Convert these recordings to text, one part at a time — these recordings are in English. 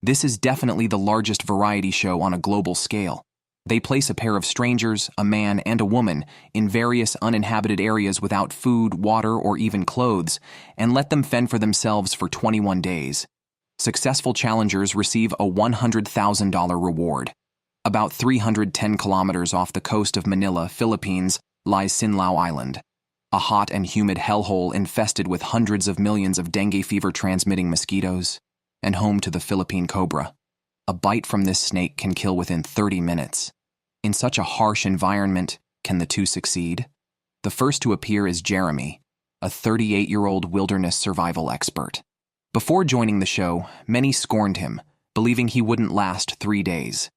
This is definitely the largest variety show on a global scale. They place a pair of strangers, a man and a woman, in various uninhabited areas without food, water, or even clothes, and let them fend for themselves for 21 days. Successful challengers receive a $100,000 reward. About 310 kilometers off the coast of Manila, Philippines, lies Sinlao Island, a hot and humid hellhole infested with hundreds of millions of dengue fever-transmitting mosquitoes, and home to the Philippine cobra. A bite from this snake can kill within 30 minutes. In such a harsh environment, can the two succeed? The first to appear is Jeremy, a 38-year-old wilderness survival expert. Before joining the show, many scorned him, believing he wouldn't last 3 days.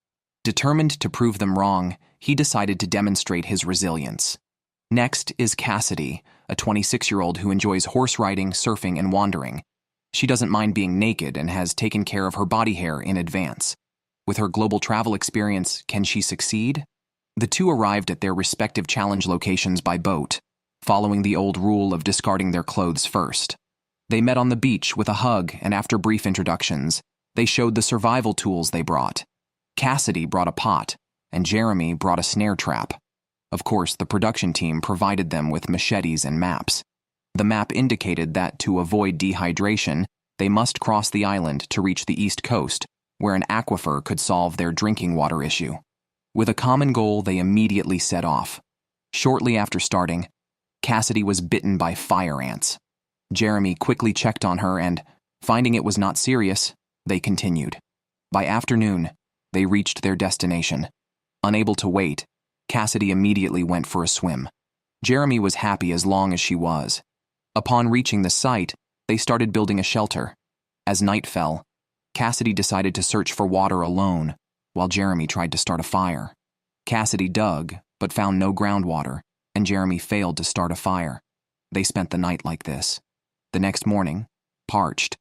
Determined to prove them wrong, he decided to demonstrate his resilience. Next is Cassidy, a 26-year-old who enjoys horse riding, surfing, and wandering. She doesn't mind being naked and has taken care of her body hair in advance. With her global travel experience, can she succeed? The two arrived at their respective challenge locations by boat, following the old rule of discarding their clothes first. They met on the beach with a hug, and after brief introductions, they showed the survival tools they brought. Cassidy brought a pot, and Jeremy brought a snare trap. Of course, the production team provided them with machetes and maps. The map indicated that to avoid dehydration, they must cross the island to reach the east coast, where an aquifer could solve their drinking water issue. With a common goal, they immediately set off. Shortly after starting, Cassidy was bitten by fire ants. Jeremy quickly checked on her and, finding it was not serious, they continued. By afternoon, they reached their destination. Unable to wait, Cassidy immediately went for a swim. Jeremy was happy as long as she was. Upon reaching the site, they started building a shelter. As night fell, Cassidy decided to search for water alone, while Jeremy tried to start a fire. Cassidy dug, but found no groundwater, and Jeremy failed to start a fire. They spent the night like this. The next morning, parched,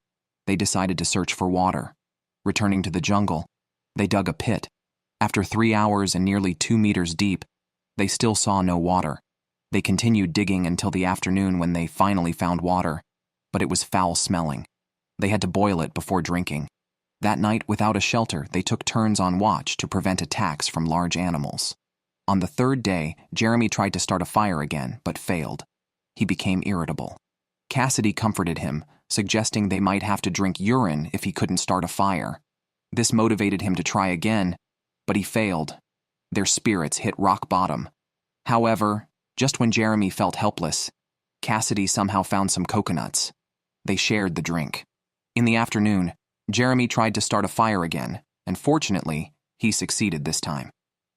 they decided to search for water. Returning to the jungle, they dug a pit. After 3 hours and nearly 2 meters deep, they still saw no water. They continued digging until the afternoon when they finally found water, but it was foul-smelling. They had to boil it before drinking. That night, without a shelter, they took turns on watch to prevent attacks from large animals. On the third day, Jeremy tried to start a fire again, but failed. He became irritable. Cassidy comforted him, suggesting they might have to drink urine if he couldn't start a fire. This motivated him to try again, but he failed. Their spirits hit rock bottom. However, just when Jeremy felt helpless, Cassidy somehow found some coconuts. They shared the drink. In the afternoon, Jeremy tried to start a fire again, and fortunately, he succeeded this time.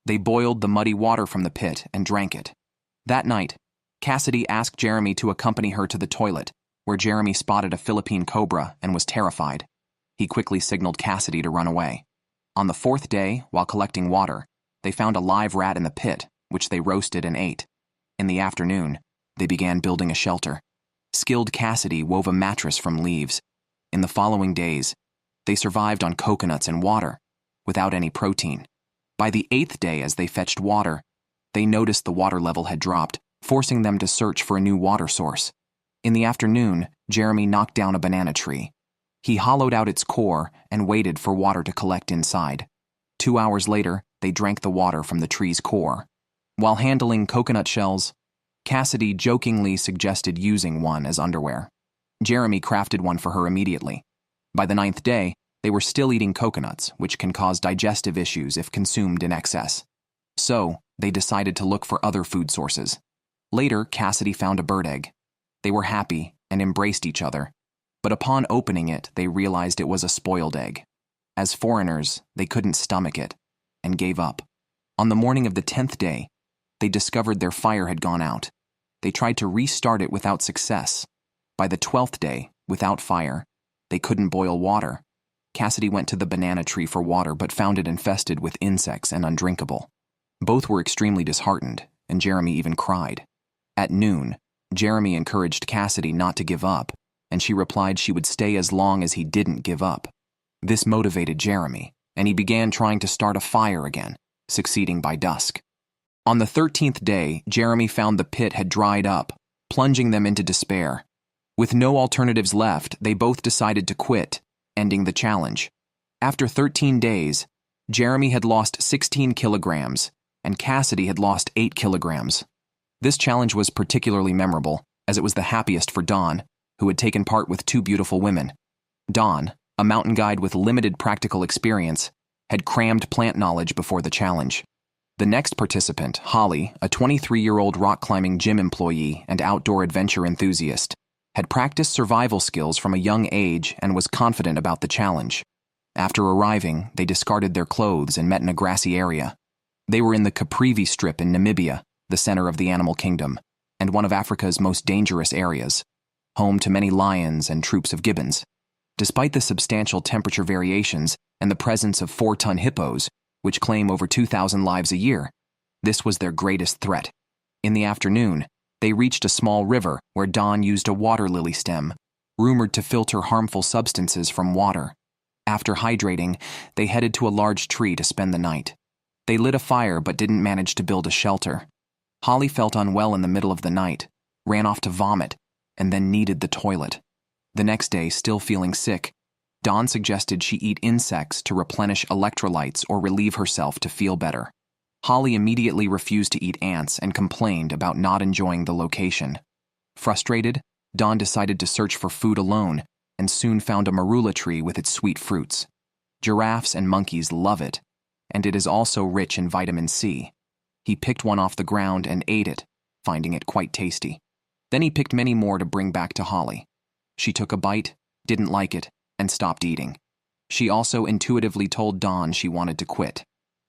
They boiled the muddy water from the pit and drank it. That night, Cassidy asked Jeremy to accompany her to the toilet, where Jeremy spotted a Philippine cobra and was terrified. He quickly signaled Cassidy to run away. On the fourth day, while collecting water, they found a live rat in the pit, which they roasted and ate. In the afternoon, they began building a shelter. Skilled Cassidy wove a mattress from leaves. In the following days, they survived on coconuts and water, without any protein. By the 8th day, as they fetched water, they noticed the water level had dropped, forcing them to search for a new water source. In the afternoon, Jeremy knocked down a banana tree. He hollowed out its core and waited for water to collect inside. 2 hours later, they drank the water from the tree's core. While handling coconut shells, Cassidy jokingly suggested using one as underwear. Jeremy crafted one for her immediately. By the 9th day, they were still eating coconuts, which can cause digestive issues if consumed in excess. So, they decided to look for other food sources. Later, Cassidy found a bird egg. They were happy and embraced each other. But upon opening it, they realized it was a spoiled egg. As foreigners, they couldn't stomach it, and gave up. On the morning of the 10th day, they discovered their fire had gone out. They tried to restart it without success. By the 12th day, without fire, they couldn't boil water. Cassidy went to the banana tree for water but found it infested with insects and undrinkable. Both were extremely disheartened, and Jeremy even cried. At noon, Jeremy encouraged Cassidy not to give up, and she replied she would stay as long as he didn't give up. This motivated Jeremy, and he began trying to start a fire again, succeeding by dusk. On the 13th day, Jeremy found the pit had dried up, plunging them into despair. With no alternatives left, they both decided to quit, ending the challenge. After 13 days, Jeremy had lost 16 kilograms, and Cassidy had lost 8 kilograms. This challenge was particularly memorable, as it was the happiest for Dawn, who had taken part with 2 beautiful women. Dawn, a mountain guide with limited practical experience, had crammed plant knowledge before the challenge. The next participant, Holly, a 23-year-old rock-climbing gym employee and outdoor adventure enthusiast, had practiced survival skills from a young age and was confident about the challenge. After arriving, they discarded their clothes and met in a grassy area. They were in the Primeval Strip in Namibia, the center of the animal kingdom, and one of Africa's most dangerous areas, home to many lions and troops of gibbons. Despite the substantial temperature variations and the presence of 4-ton hippos, which claim over 2,000 lives a year, this was their greatest threat. In the afternoon, they reached a small river where Dawn used a water lily stem, rumored to filter harmful substances from water. After hydrating, they headed to a large tree to spend the night. They lit a fire but didn't manage to build a shelter. Holly felt unwell in the middle of the night, ran off to vomit, and then needed the toilet. The next day, still feeling sick, Dawn suggested she eat insects to replenish electrolytes or relieve herself to feel better. Holly immediately refused to eat ants and complained about not enjoying the location. Frustrated, Dawn decided to search for food alone and soon found a marula tree with its sweet fruits. Giraffes and monkeys love it, and it is also rich in vitamin C. He picked one off the ground and ate it, finding it quite tasty. Then he picked many more to bring back to Holly. She took a bite, didn't like it, and stopped eating. She also intuitively told Dawn she wanted to quit.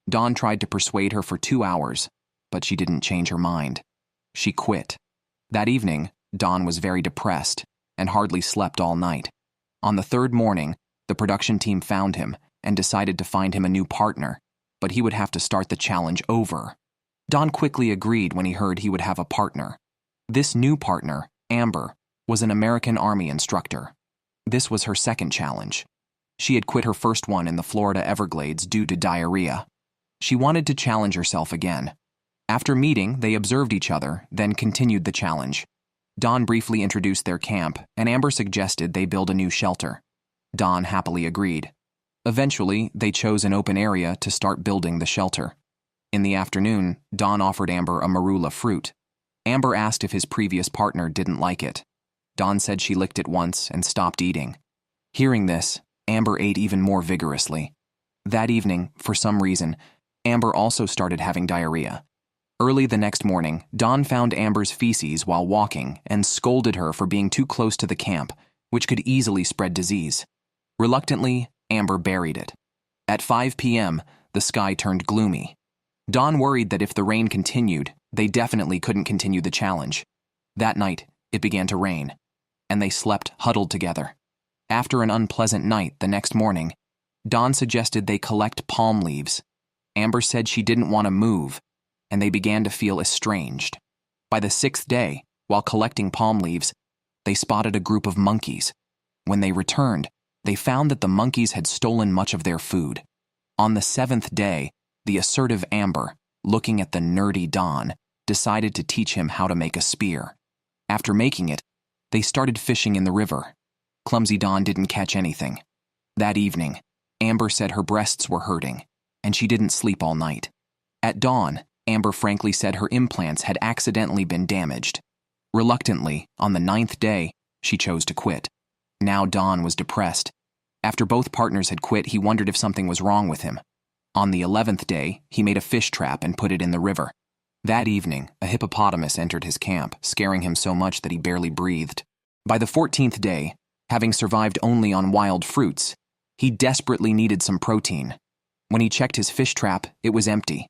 Dawn tried to persuade her for 2 hours, but she didn't change her mind. She quit. That evening, Dawn was very depressed and hardly slept all night. On the 3rd morning, the production team found him and decided to find him a new partner, but he would have to start the challenge over. Dawn quickly agreed when he heard he would have a partner. This new partner, Amber, was an American Army instructor. This was her second challenge. She had quit her first one in the Florida Everglades due to diarrhea. She wanted to challenge herself again. After meeting, they observed each other, then continued the challenge. Dawn briefly introduced their camp, and Amber suggested they build a new shelter. Dawn happily agreed. Eventually, they chose an open area to start building the shelter. In the afternoon, Dawn offered Amber a marula fruit. Amber asked if his previous partner didn't like it. Dawn said she licked it once and stopped eating. Hearing this, Amber ate even more vigorously. That evening, for some reason, Amber also started having diarrhea. Early the next morning, Dawn found Amber's feces while walking and scolded her for being too close to the camp, which could easily spread disease. Reluctantly, Amber buried it. At 5 p.m., the sky turned gloomy. Dawn worried that if the rain continued, they definitely couldn't continue the challenge. That night, it began to rain, and they slept huddled together. After an unpleasant night the next morning, Dawn suggested they collect palm leaves. Amber said she didn't want to move, and they began to feel estranged. By the 6th day, while collecting palm leaves, they spotted a group of monkeys. When they returned, they found that the monkeys had stolen much of their food. On the 7th day, the assertive Amber, looking at the nerdy Dawn, decided to teach him how to make a spear. After making it, they started fishing in the river. Clumsy Dawn didn't catch anything. That evening, Amber said her breasts were hurting, and she didn't sleep all night. At dawn, Amber frankly said her implants had accidentally been damaged. Reluctantly, on the 9th day, she chose to quit. Now Dawn was depressed. After both partners had quit, he wondered if something was wrong with him. On the 11th day, he made a fish trap and put it in the river. That evening, a hippopotamus entered his camp, scaring him so much that he barely breathed. By the 14th day, having survived only on wild fruits, he desperately needed some protein. When he checked his fish trap, it was empty.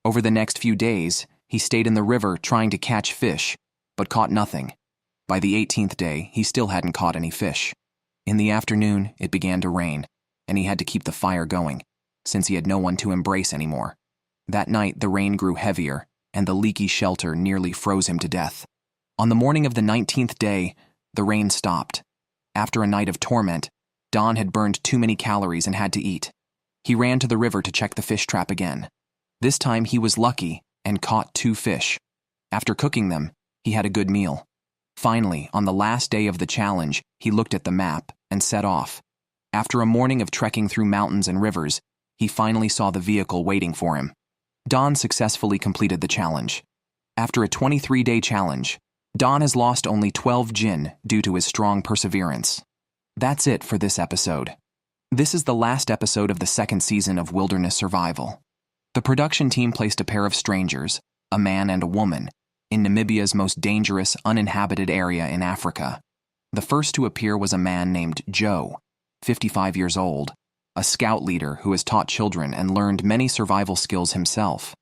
Over the next few days, he stayed in the river trying to catch fish, but caught nothing. By the 18th day, he still hadn't caught any fish. In the afternoon, it began to rain, and he had to keep the fire going, since he had no one to embrace anymore. That night, the rain grew heavier, and the leaky shelter nearly froze him to death. On the morning of the 19th day, the rain stopped. After a night of torment, Dawn had burned too many calories and had to eat. He ran to the river to check the fish trap again. This time he was lucky and caught 2 fish. After cooking them, he had a good meal. Finally, on the last day of the challenge, he looked at the map and set off. After a morning of trekking through mountains and rivers, he finally saw the vehicle waiting for him. Don successfully completed the challenge. After a 23-day challenge, Don has lost only 12 jin due to his strong perseverance. That's it for this episode. This is the last episode of the second season of Wilderness Survival. The production team placed a pair of strangers, a man and a woman, in Namibia's most dangerous, uninhabited area in Africa. The first to appear was a man named Joe, 55 years old, a scout leader who has taught children and learned many survival skills himself.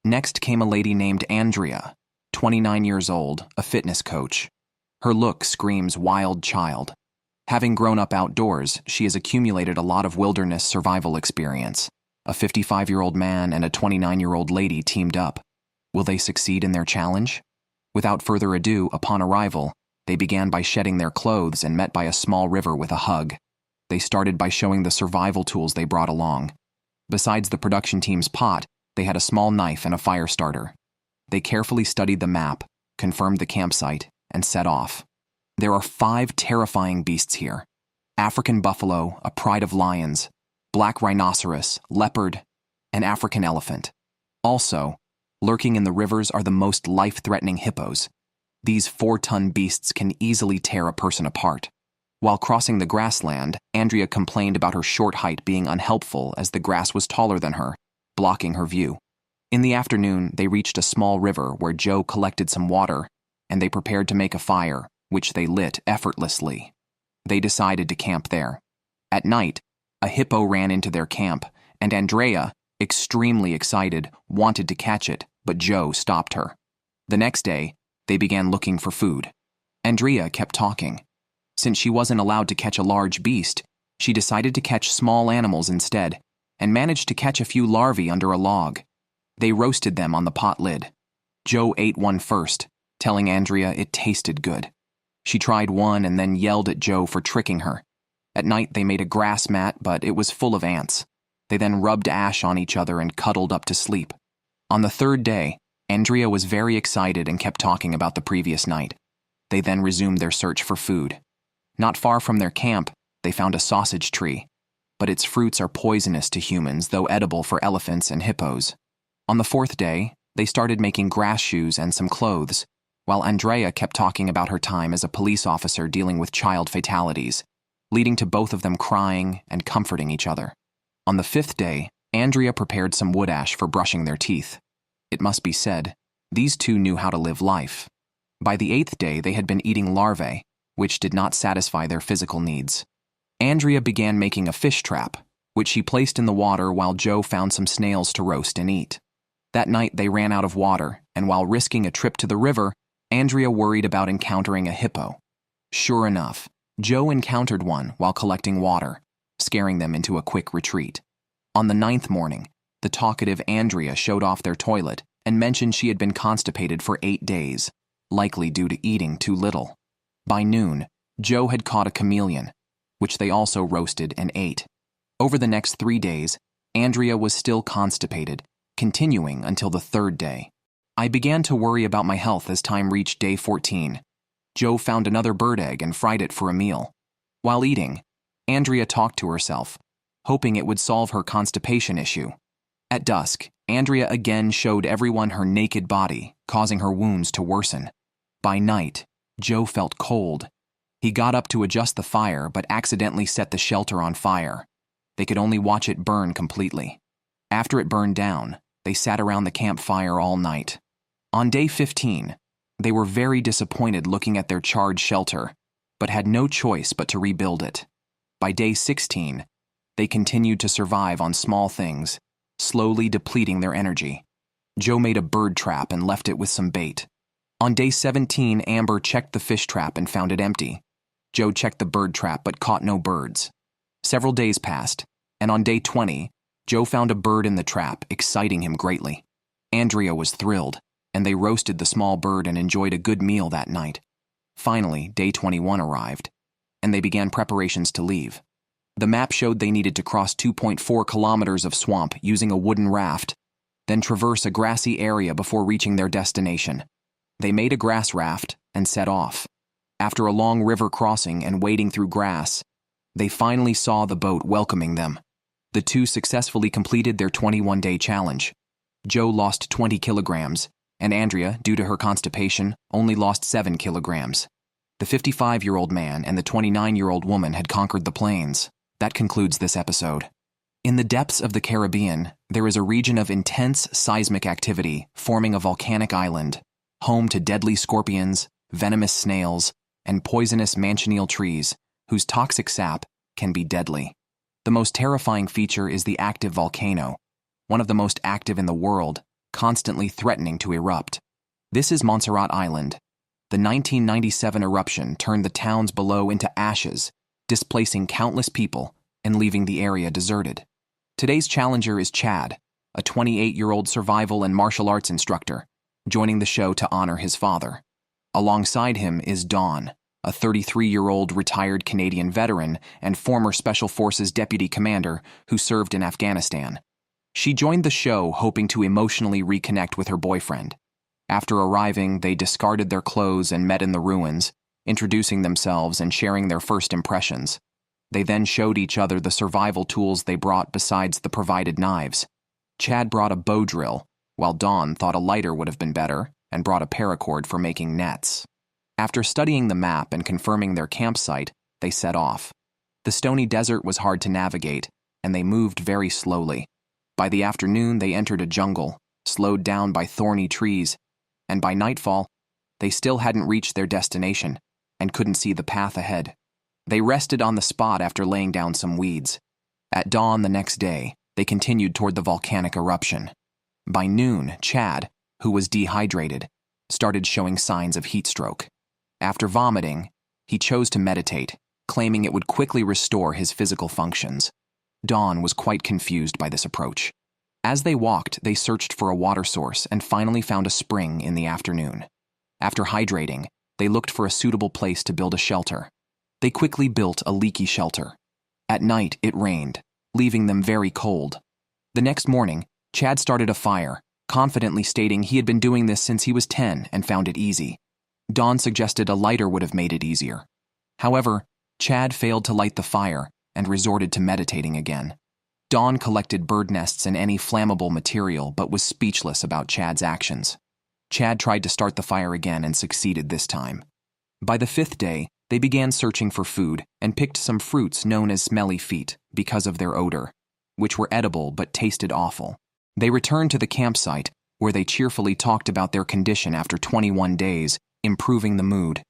Next came a lady named Andrea, 29 years old, a fitness coach. Her look screams wild child. Having grown up outdoors, she has accumulated a lot of wilderness survival experience. A 55-year-old man and a 29-year-old lady teamed up. Will they succeed in their challenge? Without further ado, upon arrival, they began by shedding their clothes and met by a small river with a hug. They started by showing the survival tools they brought along. Besides the production team's pot, they had a small knife and a fire starter. They carefully studied the map, confirmed the campsite, and set off. There are 5 terrifying beasts here: African buffalo, a pride of lions, black rhinoceros, leopard, and African elephant. Also, lurking in the rivers are the most life-threatening hippos. These 4-ton beasts can easily tear a person apart. While crossing the grassland, Andrea complained about her short height being unhelpful as the grass was taller than her, blocking her view. In the afternoon, they reached a small river where Joe collected some water, and they prepared to make a fire, which they lit effortlessly. They decided to camp there. At night, a hippo ran into their camp, and Andrea, extremely excited, wanted to catch it, but Joe stopped her. The next day, they began looking for food. Andrea kept talking. Since she wasn't allowed to catch a large beast, she decided to catch small animals instead, and managed to catch a few larvae under a log. They roasted them on the pot lid. Joe ate one first, telling Andrea it tasted good. She tried one and then yelled at Joe for tricking her. At night they made a grass mat, but it was full of ants. They then rubbed ash on each other and cuddled up to sleep. On the third day, Andrea was very excited and kept talking about the previous night. They then resumed their search for food. Not far from their camp, they found a sausage tree, but its fruits are poisonous to humans, though edible for elephants and hippos. On the 4th day, they started making grass shoes and some clothes, while Andrea kept talking about her time as a police officer dealing with child fatalities, leading to both of them crying and comforting each other. On the 5th day, Andrea prepared some wood ash for brushing their teeth. It must be said, these two knew how to live life. By the 8th day, they had been eating larvae, which did not satisfy their physical needs. Andrea began making a fish trap, which she placed in the water while Joe found some snails to roast and eat. That night they ran out of water, and while risking a trip to the river, Andrea worried about encountering a hippo. Sure enough, Joe encountered one while collecting water, scaring them into a quick retreat. On the 9th morning, the talkative Andrea showed off their toilet and mentioned she had been constipated for 8 days, likely due to eating too little. By noon, Joe had caught a chameleon, which they also roasted and ate. Over the next 3 days, Andrea was still constipated, continuing until the 3rd day. I began to worry about my health as time reached day 14. Joe found another bird egg and fried it for a meal. While eating, Andrea talked to herself, hoping it would solve her constipation issue. At dusk, Andrea again showed everyone her naked body, causing her wounds to worsen. By night, Joe felt cold. He got up to adjust the fire but accidentally set the shelter on fire. They could only watch it burn completely. After it burned down, they sat around the campfire all night. On day 15, they were very disappointed looking at their charred shelter, but had no choice but to rebuild it. By day 16, they continued to survive on small things, slowly depleting their energy. Joe made a bird trap and left it with some bait. On day 17, Amber checked the fish trap and found it empty. Joe checked the bird trap but caught no birds. Several days passed, and on day 20, Joe found a bird in the trap, exciting him greatly. Andrea was thrilled, and they roasted the small bird and enjoyed a good meal that night. Finally, day 21 arrived, and they began preparations to leave. The map showed they needed to cross 2.4 kilometers of swamp using a wooden raft, then traverse a grassy area before reaching their destination. They made a grass raft and set off. After a long river crossing and wading through grass, They finally saw the boat welcoming them. The two successfully completed their 21-day challenge. Joe lost 20 kilograms, and Andrea, due to her constipation, only lost 7 kilograms. The 55-year-old man and the 29-year-old woman had conquered the plains. That concludes this episode. In the depths of the Caribbean, there is a region of intense seismic activity forming a volcanic island, home to deadly scorpions, venomous snails, and poisonous manchineel trees, whose toxic sap can be deadly. The most terrifying feature is the active volcano, one of the most active in the world, constantly threatening to erupt. This is Montserrat Island. The 1997 eruption turned the towns below into ashes, displacing countless people and leaving the area deserted. Today's challenger is Chad, a 28-year-old survival and martial arts instructor, joining the show to honor his father. Alongside him is Dawn, a 33-year-old retired Canadian veteran and former Special Forces deputy commander who served in Afghanistan. She joined the show hoping to emotionally reconnect with her boyfriend. After arriving, they discarded their clothes and met in the ruins, introducing themselves and sharing their first impressions. They then showed each other the survival tools they brought besides the provided knives. Chad brought a bow drill, while Dawn thought a lighter would have been better and brought a paracord for making nets. After studying the map and confirming their campsite, they set off. The stony desert was hard to navigate, and they moved very slowly. By the afternoon, they entered a jungle, slowed down by thorny trees, and by nightfall, they still hadn't reached their destination and couldn't see the path ahead. They rested on the spot after laying down some weeds. At dawn the next day, they continued toward the volcanic eruption. By noon, Chad, who was dehydrated, started showing signs of heat stroke. After vomiting, he chose to meditate, claiming it would quickly restore his physical functions. Dawn was quite confused by this approach. As they walked, they searched for a water source and finally found a spring in the afternoon. After hydrating, they looked for a suitable place to build a shelter. They quickly built a leaky shelter. At night, it rained, leaving them very cold. The next morning, Chad started a fire, confidently stating he had been doing this since he was 10 and found it easy. Dawn suggested a lighter would have made it easier. However, Chad failed to light the fire and resorted to meditating again. Dawn collected bird nests and any flammable material but was speechless about Chad's actions. Chad tried to start the fire again and succeeded this time. By the 5th day, they began searching for food and picked some fruits known as smelly feet because of their odor, which were edible but tasted awful. They returned to the campsite, where they cheerfully talked about their condition after 21 days, improving the mood.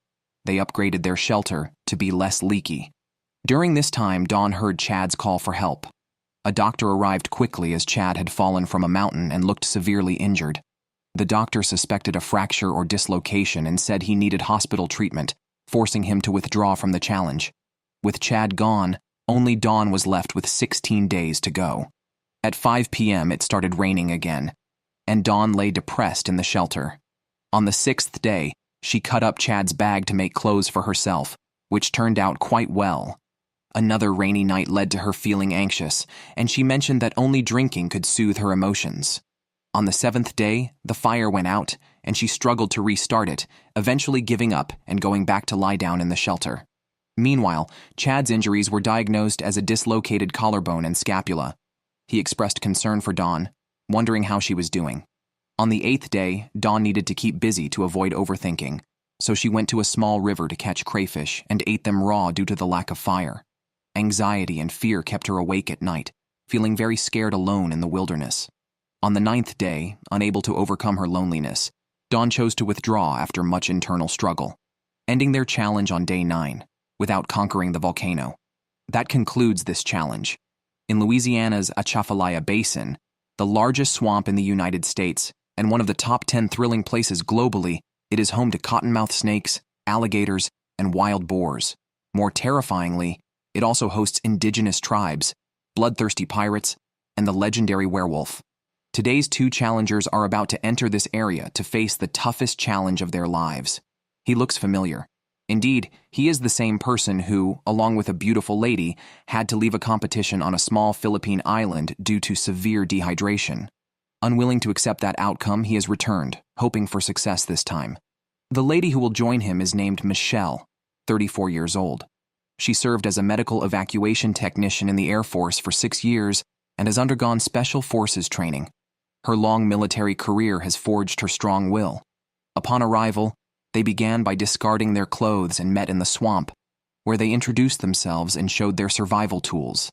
They upgraded their shelter to be less leaky. During this time, Dawn heard Chad's call for help. A doctor arrived quickly as Chad had fallen from a mountain and looked severely injured. The doctor suspected a fracture or dislocation and said he needed hospital treatment, forcing him to withdraw from the challenge. With Chad gone, only Dawn was left with 16 days to go. At 5 p.m., it started raining again, and Dawn lay depressed in the shelter. On the 6th day, she cut up Chad's bag to make clothes for herself, which turned out quite well. Another rainy night led to her feeling anxious, and she mentioned that only drinking could soothe her emotions. On the 7th day, the fire went out, and she struggled to restart it, eventually giving up and going back to lie down in the shelter. Meanwhile, Chad's injuries were diagnosed as a dislocated collarbone and scapula. He expressed concern for Dawn, wondering how she was doing. On the 8th day, Dawn needed to keep busy to avoid overthinking, so she went to a small river to catch crayfish and ate them raw due to the lack of fire. Anxiety and fear kept her awake at night, feeling very scared alone in the wilderness. On the 9th day, unable to overcome her loneliness, Dawn chose to withdraw after much internal struggle, ending their challenge on day 9, without conquering the volcano. That concludes this challenge. In Louisiana's Atchafalaya Basin, the largest swamp in the United States and one of the top 10 thrilling places globally, it is home to cottonmouth snakes, alligators, and wild boars. More terrifyingly, it also hosts indigenous tribes, bloodthirsty pirates, and the legendary werewolf. Today's two challengers are about to enter this area to face the toughest challenge of their lives. He looks familiar. Indeed, he is the same person who, along with a beautiful lady, had to leave a competition on a small Philippine island due to severe dehydration. Unwilling to accept that outcome, he has returned, hoping for success this time. The lady who will join him is named Michelle, 34 years old. She served as a medical evacuation technician in the Air Force for 6 years and has undergone Special Forces training. Her long military career has forged her strong will. Upon arrival, they began by discarding their clothes and met in the swamp, where they introduced themselves and showed their survival tools: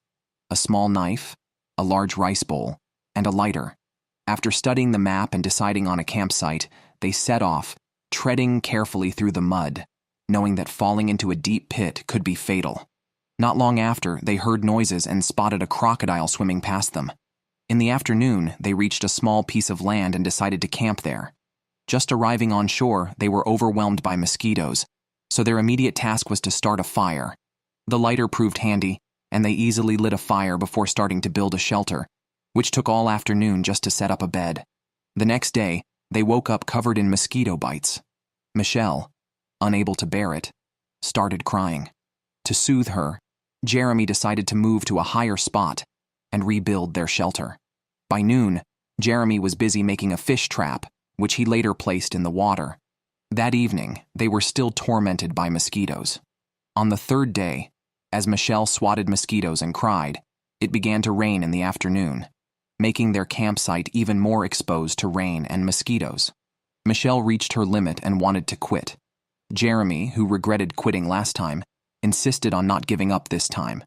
a small knife, a large rice bowl, and a lighter. After studying the map and deciding on a campsite, they set off, treading carefully through the mud, knowing that falling into a deep pit could be fatal. Not long after, they heard noises and spotted a crocodile swimming past them. In the afternoon, they reached a small piece of land and decided to camp there. Just arriving on shore, they were overwhelmed by mosquitoes, so their immediate task was to start a fire. The lighter proved handy, and they easily lit a fire before starting to build a shelter, which took all afternoon just to set up a bed. The next day, they woke up covered in mosquito bites. Michelle, unable to bear it, started crying. To soothe her, Jeremy decided to move to a higher spot and rebuild their shelter. By noon, Jeremy was busy making a fish trap, which he later placed in the water. That evening, they were still tormented by mosquitoes. On the third day, as Michelle swatted mosquitoes and cried, it began to rain in the afternoon, making their campsite even more exposed to rain and mosquitoes. Michelle reached her limit and wanted to quit. Jeremy, who regretted quitting last time, insisted on not giving up this time.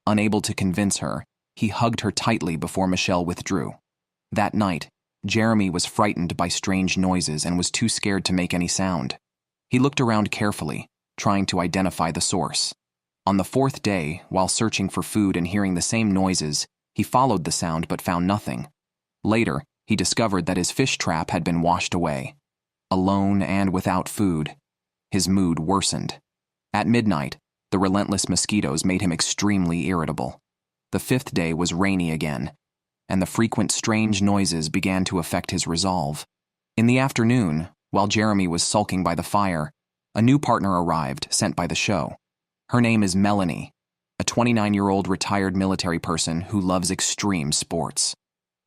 Unable to convince her, he hugged her tightly before Michelle withdrew. That night, Jeremy was frightened by strange noises and was too scared to make any sound. He looked around carefully, trying to identify the source. On the fourth day, while searching for food and hearing the same noises, he followed the sound but found nothing. Later, he discovered that his fish trap had been washed away. Alone and without food, his mood worsened. At midnight, the relentless mosquitoes made him extremely irritable. The fifth day was rainy again, and the frequent strange noises began to affect his resolve. In the afternoon, while Jeremy was sulking by the fire, a new partner arrived, sent by the show. Her name is Melanie, a 29-year-old retired military person who loves extreme sports.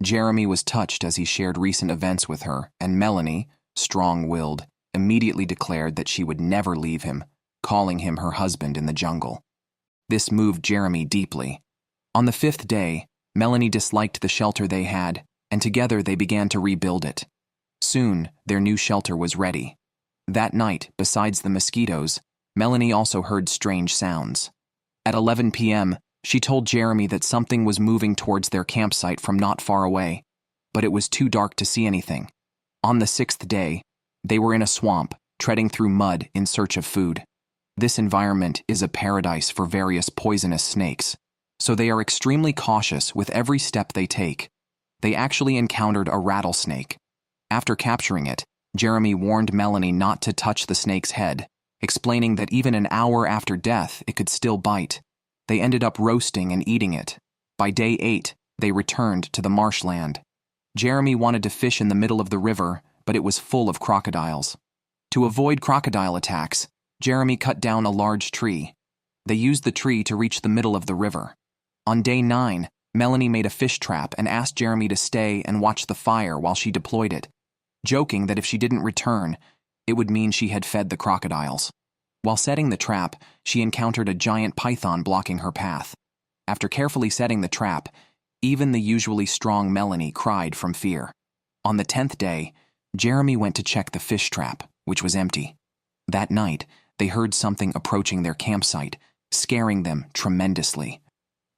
Jeremy was touched as he shared recent events with her, and Melanie, strong-willed, immediately declared that she would never leave him, calling him her husband in the jungle. This moved Jeremy deeply. On the fifth day, Melanie disliked the shelter they had, and together they began to rebuild it. Soon, their new shelter was ready. That night, besides the mosquitoes, Melanie also heard strange sounds. At 11 p.m., she told Jeremy that something was moving towards their campsite from not far away, but it was too dark to see anything. On the sixth day, they were in a swamp, treading through mud in search of food. This environment is a paradise for various poisonous snakes, so they are extremely cautious with every step they take. They actually encountered a rattlesnake. After capturing it, Jeremy warned Melanie not to touch the snake's head, explaining that even an hour after death, it could still bite. They ended up roasting and eating it. By day 8, they returned to the marshland. Jeremy wanted to fish in the middle of the river, but it was full of crocodiles. To avoid crocodile attacks, Jeremy cut down a large tree. They used the tree to reach the middle of the river. On day 9, Melanie made a fish trap and asked Jeremy to stay and watch the fire while she deployed it, joking that if she didn't return, it would mean she had fed the crocodiles. While setting the trap, she encountered a giant python blocking her path. After carefully setting the trap, even the usually strong Melanie cried from fear. On the 10th day, Jeremy went to check the fish trap, which was empty. That night, they heard something approaching their campsite, scaring them tremendously.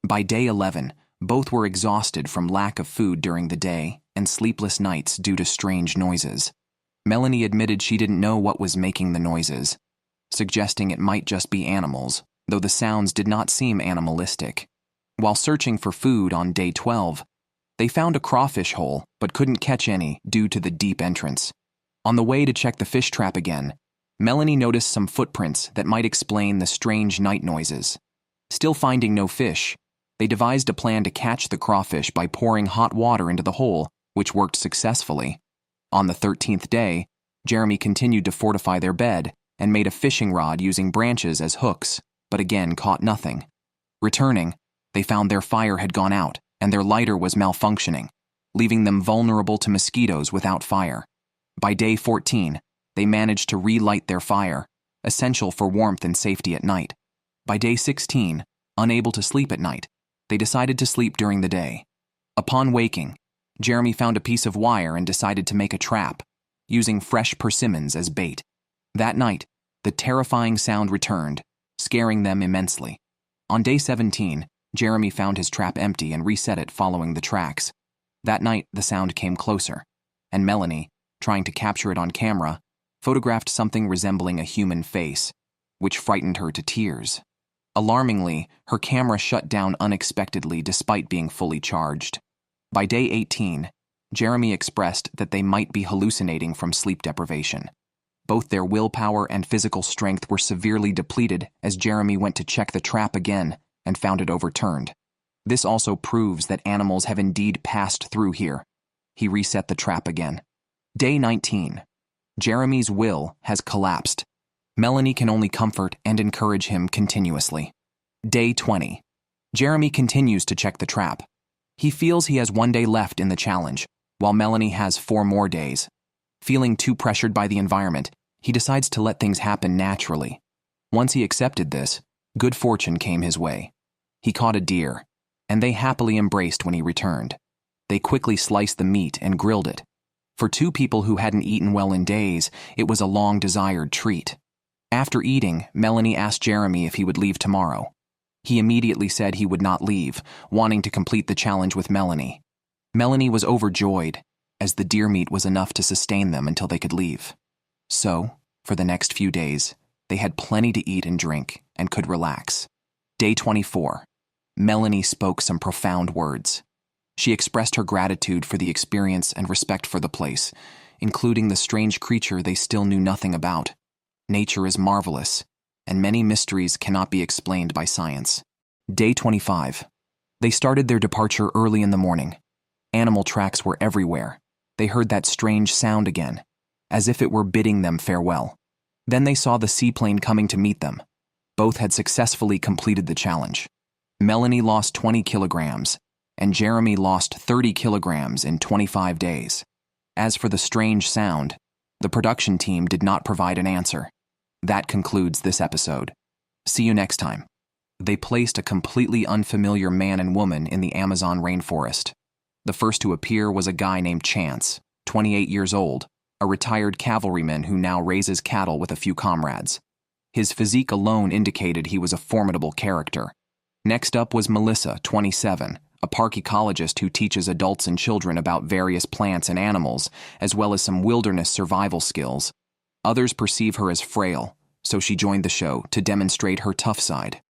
By day 11, both were exhausted from lack of food during the day and sleepless nights due to strange noises. Melanie admitted she didn't know what was making the noises, suggesting it might just be animals, though the sounds did not seem animalistic. While searching for food on day 12, they found a crawfish hole but couldn't catch any due to the deep entrance. On the way to check the fish trap again, Melanie noticed some footprints that might explain the strange night noises. Still finding no fish, they devised a plan to catch the crawfish by pouring hot water into the hole, which worked successfully. On the 13th day, Jeremy continued to fortify their bed and made a fishing rod using branches as hooks, but again caught nothing. Returning, they found their fire had gone out and their lighter was malfunctioning, leaving them vulnerable to mosquitoes without fire. By day 14, they managed to relight their fire, essential for warmth and safety at night. By day 16, unable to sleep at night, they decided to sleep during the day. Upon waking, Jeremy found a piece of wire and decided to make a trap, using fresh persimmons as bait. That night, the terrifying sound returned, scaring them immensely. On day 17, Jeremy found his trap empty and reset it following the tracks. That night, the sound came closer, and Melanie, trying to capture it on camera, photographed something resembling a human face, which frightened her to tears. Alarmingly, her camera shut down unexpectedly despite being fully charged. By day 18, Jeremy expressed that they might be hallucinating from sleep deprivation. Both their willpower and physical strength were severely depleted as Jeremy went to check the trap again and found it overturned. This also proves that animals have indeed passed through here. He reset the trap again. Day 19. Jeremy's will has collapsed. Melanie can only comfort and encourage him continuously. Day 20. Jeremy continues to check the trap. He feels he has 1 day left in the challenge, while Melanie has 4 more days. Feeling too pressured by the environment, he decides to let things happen naturally. Once he accepted this, good fortune came his way. He caught a deer, and they happily embraced when he returned. They quickly sliced the meat and grilled it. For 2 people who hadn't eaten well in days, it was a long-desired treat. After eating, Melanie asked Jeremy if he would leave tomorrow. He immediately said he would not leave, wanting to complete the challenge with Melanie. Melanie was overjoyed, as the deer meat was enough to sustain them until they could leave. So, for the next few days, they had plenty to eat and drink and could relax. Day 24. Melanie spoke some profound words. She expressed her gratitude for the experience and respect for the place, including the strange creature they still knew nothing about. Nature is marvelous, and many mysteries cannot be explained by science. Day 25. They started their departure early in the morning. Animal tracks were everywhere. They heard that strange sound again, as if it were bidding them farewell. Then they saw the seaplane coming to meet them. Both had successfully completed the challenge. Melanie lost 20 kilograms, and Jeremy lost 30 kilograms in 25 days. As for the strange sound, the production team did not provide an answer. That concludes this episode. See you next time. They placed a completely unfamiliar man and woman in the Amazon rainforest. The first to appear was a guy named Chance, 28 years old, a retired cavalryman who now raises cattle with a few comrades. His physique alone indicated he was a formidable character. Next up was Melissa, 27, a park ecologist who teaches adults and children about various plants and animals, as well as some wilderness survival skills. Others perceive her as frail, so she joined the show to demonstrate her tough side.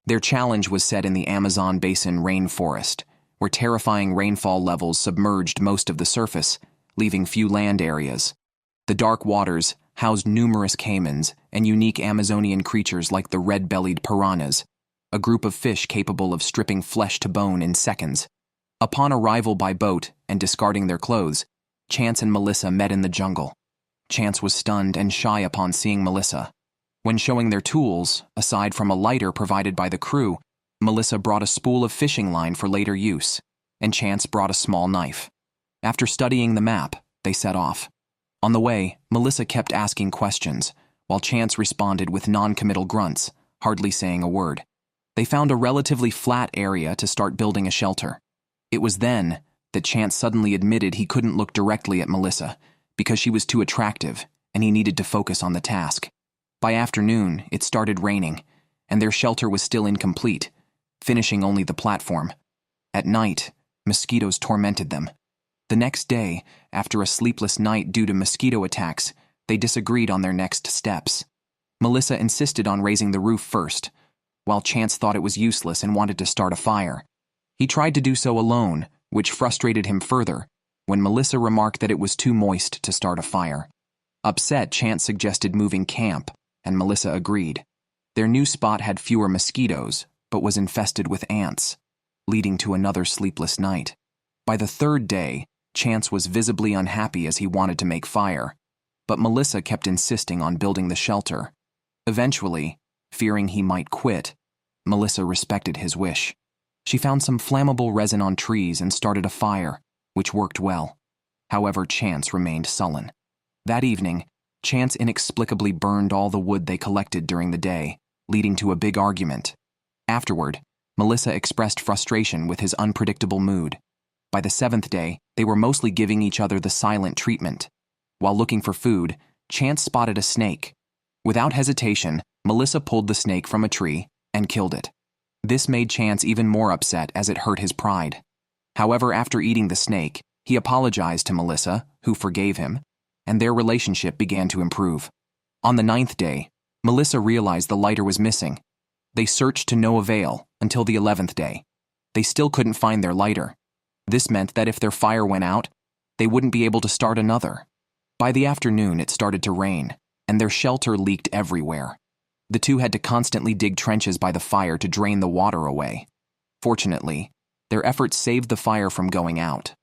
Their challenge was set in the Amazon basin rainforest, where terrifying rainfall levels submerged most of the surface, leaving few land areas. The dark waters housed numerous caimans and unique Amazonian creatures like the red-bellied piranhas, a group of fish capable of stripping flesh to bone in seconds. Upon arrival by boat and discarding their clothes, Chance and Melissa met in the jungle. Chance was stunned and shy upon seeing Melissa. When showing their tools, aside from a lighter provided by the crew, Melissa brought a spool of fishing line for later use, and Chance brought a small knife. After studying the map, they set off. On the way, Melissa kept asking questions, while Chance responded with non-committal grunts, hardly saying a word. They found a relatively flat area to start building a shelter. It was then that Chance suddenly admitted he couldn't look directly at Melissa, because she was too attractive, and he needed to focus on the task. By afternoon, it started raining, and their shelter was still incomplete, finishing only the platform. At night, mosquitoes tormented them. The next day, after a sleepless night due to mosquito attacks, they disagreed on their next steps. Melissa insisted on raising the roof first, while Chance thought it was useless and wanted to start a fire. He tried to do so alone, which frustrated him further, when Melissa remarked that it was too moist to start a fire. Upset, Chance suggested moving camp, and Melissa agreed. Their new spot had fewer mosquitoes, but was infested with ants, leading to another sleepless night. By the 3rd day, Chance was visibly unhappy as he wanted to make fire, but Melissa kept insisting on building the shelter. Eventually, fearing he might quit, Melissa respected his wish. She found some flammable resin on trees and started a fire, which worked well. However, Chance remained sullen. That evening, Chance inexplicably burned all the wood they collected during the day, leading to a big argument. Afterward, Melissa expressed frustration with his unpredictable mood. By the 7th day, they were mostly giving each other the silent treatment. While looking for food, Chance spotted a snake. Without hesitation, Melissa pulled the snake from a tree and killed it. This made Chance even more upset as it hurt his pride. However, after eating the snake, he apologized to Melissa, who forgave him, and their relationship began to improve. On the 9th day, Melissa realized the lighter was missing. They searched to no avail until the 11th day. They still couldn't find their lighter. This meant that if their fire went out, they wouldn't be able to start another. By the afternoon, it started to rain, and their shelter leaked everywhere. The two had to constantly dig trenches by the fire to drain the water away. Fortunately, their efforts saved the fire from going out.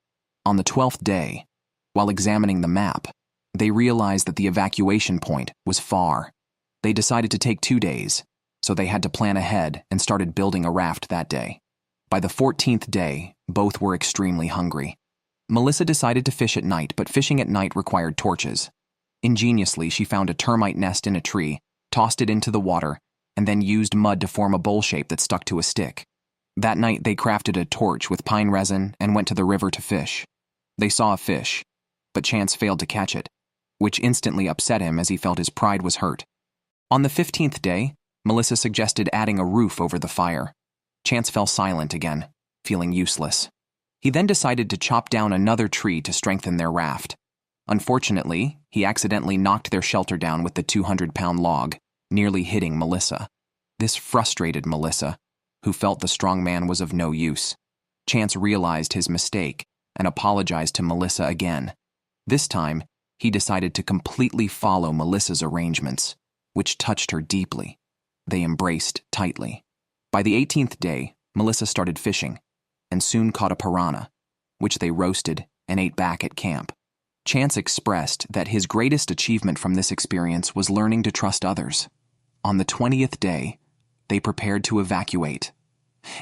On the 12th day, while examining the map, they realized that the evacuation point was far. They decided to take 2 days, so they had to plan ahead and started building a raft that day. By the 14th day, both were extremely hungry. Melissa decided to fish at night, but fishing at night required torches. Ingeniously, she found a termite nest in a tree, tossed it into the water, and then used mud to form a bowl shape that stuck to a stick. That night, they crafted a torch with pine resin and went to the river to fish. They saw a fish, but Chance failed to catch it, which instantly upset him as he felt his pride was hurt. On the 15th day, Melissa suggested adding a roof over the fire. Chance fell silent again, feeling useless. He then decided to chop down another tree to strengthen their raft. Unfortunately, he accidentally knocked their shelter down with the 200-pound log, nearly hitting Melissa. This frustrated Melissa, who felt the strong man was of no use. Chance realized his mistake and apologized to Melissa again. This time, he decided to completely follow Melissa's arrangements, which touched her deeply. They embraced tightly. By the 18th day, Melissa started fishing, and soon caught a piranha, which they roasted and ate back at camp. Chance expressed that his greatest achievement from this experience was learning to trust others. On the 20th day, they prepared to evacuate.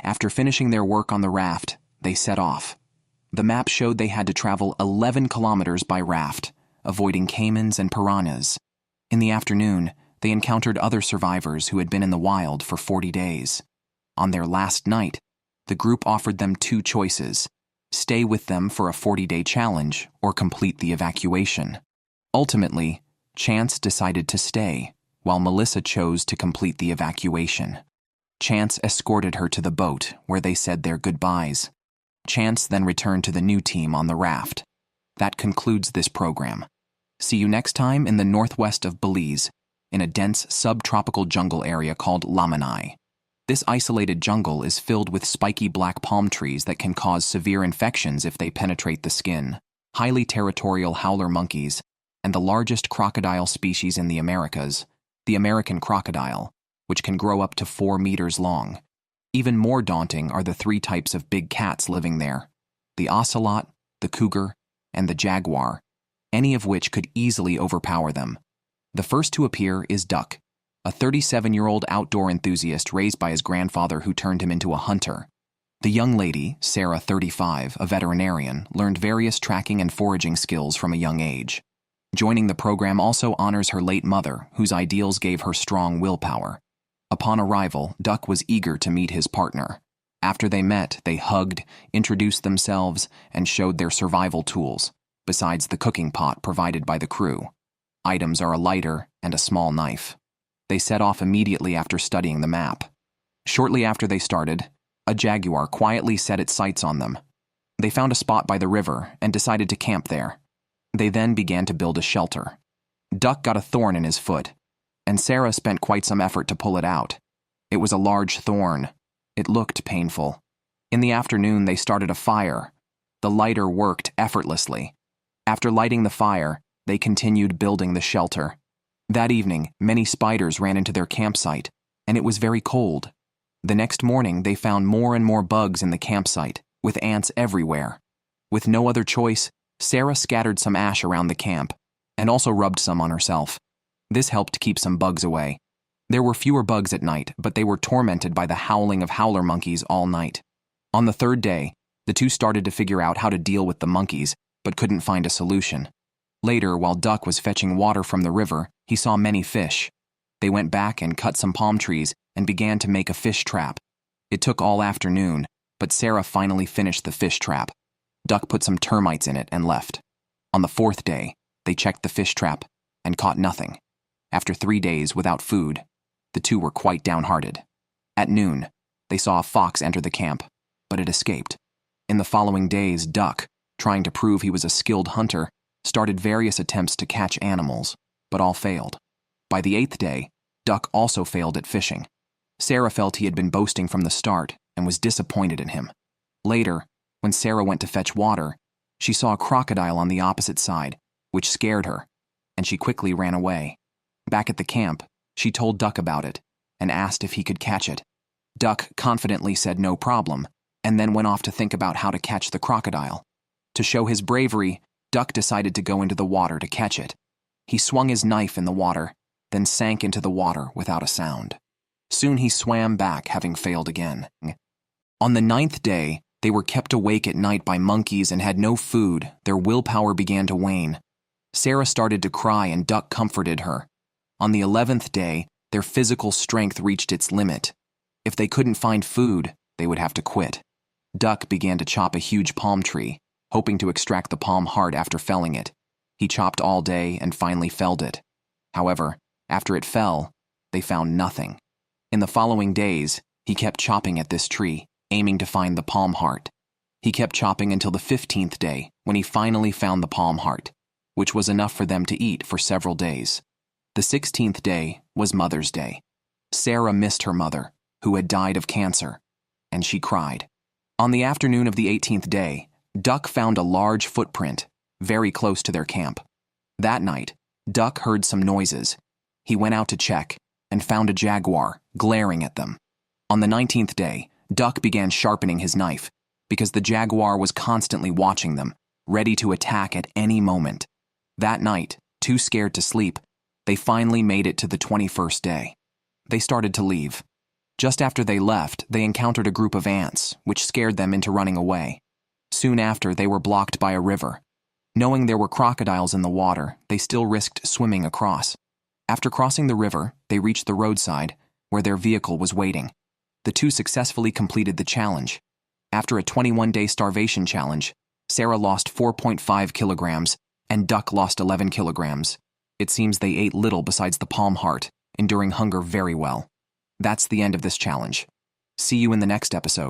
After finishing their work on the raft, they set off. The map showed they had to travel 11 kilometers by raft, avoiding caimans and piranhas. In the afternoon, they encountered other survivors who had been in the wild for 40 days. On their last night, the group offered them 2 choices: stay with them for a 40-day challenge or complete the evacuation. Ultimately, Chance decided to stay, while Melissa chose to complete the evacuation. Chance escorted her to the boat, where they said their goodbyes. Chance then returned to the new team on the raft. That concludes this program. See you next time in the northwest of Belize, in a dense subtropical jungle area called Lamanai. This isolated jungle is filled with spiky black palm trees that can cause severe infections if they penetrate the skin. Highly territorial howler monkeys, and the largest crocodile species in the Americas, the American crocodile, which can grow up to 4 meters long. Even more daunting are the 3 types of big cats living there: the ocelot, the cougar, and the jaguar, any of which could easily overpower them. The first to appear is Duck, a 37-year-old outdoor enthusiast raised by his grandfather who turned him into a hunter. The young lady, Sarah, 35, a veterinarian, learned various tracking and foraging skills from a young age. Joining the program also honors her late mother, whose ideals gave her strong willpower. Upon arrival, Duck was eager to meet his partner. After they met, they hugged, introduced themselves, and showed their survival tools, besides the cooking pot provided by the crew. Items are a lighter and a small knife. They set off immediately after studying the map. Shortly after they started, a jaguar quietly set its sights on them. They found a spot by the river and decided to camp there. They then began to build a shelter. Duck got a thorn in his foot, and Sarah spent quite some effort to pull it out. It was a large thorn. It looked painful. In the afternoon, they started a fire. The lighter worked effortlessly. After lighting the fire, they continued building the shelter. That evening, many spiders ran into their campsite, and it was very cold. The next morning, they found more and more bugs in the campsite, with ants everywhere. With no other choice, Sarah scattered some ash around the camp, and also rubbed some on herself. This helped keep some bugs away. There were fewer bugs at night, but they were tormented by the howling of howler monkeys all night. On the 3rd day, the two started to figure out how to deal with the monkeys, but couldn't find a solution. Later, while Duck was fetching water from the river, he saw many fish. They went back and cut some palm trees and began to make a fish trap. It took all afternoon, but Sarah finally finished the fish trap. Duck put some termites in it and left. On the fourth day, they checked the fish trap and caught nothing. After 3 days without food, the two were quite downhearted. At noon, they saw a fox enter the camp, but it escaped. In the following days, Duck, trying to prove he was a skilled hunter, started various attempts to catch animals, but all failed. By the 8th day, Duck also failed at fishing. Sarah felt he had been boasting from the start and was disappointed in him. Later, when Sarah went to fetch water, she saw a crocodile on the opposite side, which scared her, and she quickly ran away. Back at the camp, she told Duck about it and asked if he could catch it. Duck confidently said no problem, and then went off to think about how to catch the crocodile. To show his bravery, Duck decided to go into the water to catch it. He swung his knife in the water, then sank into the water without a sound. Soon he swam back, having failed again. On the 9th day, they were kept awake at night by monkeys and had no food. Their willpower began to wane. Sarah started to cry and Duck comforted her. On the 11th day, their physical strength reached its limit. If they couldn't find food, they would have to quit. Duck began to chop a huge palm tree, hoping to extract the palm heart after felling it. He chopped all day and finally felled it. However, after it fell, they found nothing. In the following days, he kept chopping at this tree, aiming to find the palm heart. He kept chopping until the 15th day, when he finally found the palm heart, which was enough for them to eat for several days. The 16th day was Mother's Day. Sarah missed her mother, who had died of cancer, and she cried. On the afternoon of the 18th day, Duck found a large footprint, very close to their camp. That night, Duck heard some noises. He went out to check and found a jaguar glaring at them. On the 19th day, Duck began sharpening his knife because the jaguar was constantly watching them, ready to attack at any moment. That night, too scared to sleep, they finally made it to the 21st day. They started to leave. Just after they left, they encountered a group of ants, which scared them into running away. Soon after, they were blocked by a river. Knowing there were crocodiles in the water, they still risked swimming across. After crossing the river, they reached the roadside, where their vehicle was waiting. The two successfully completed the challenge. After a 21-day starvation challenge, Sarah lost 4.5 kilograms and Duck lost 11 kilograms. It seems they ate little besides the palm heart, enduring hunger very well. That's the end of this challenge. See you in the next episode.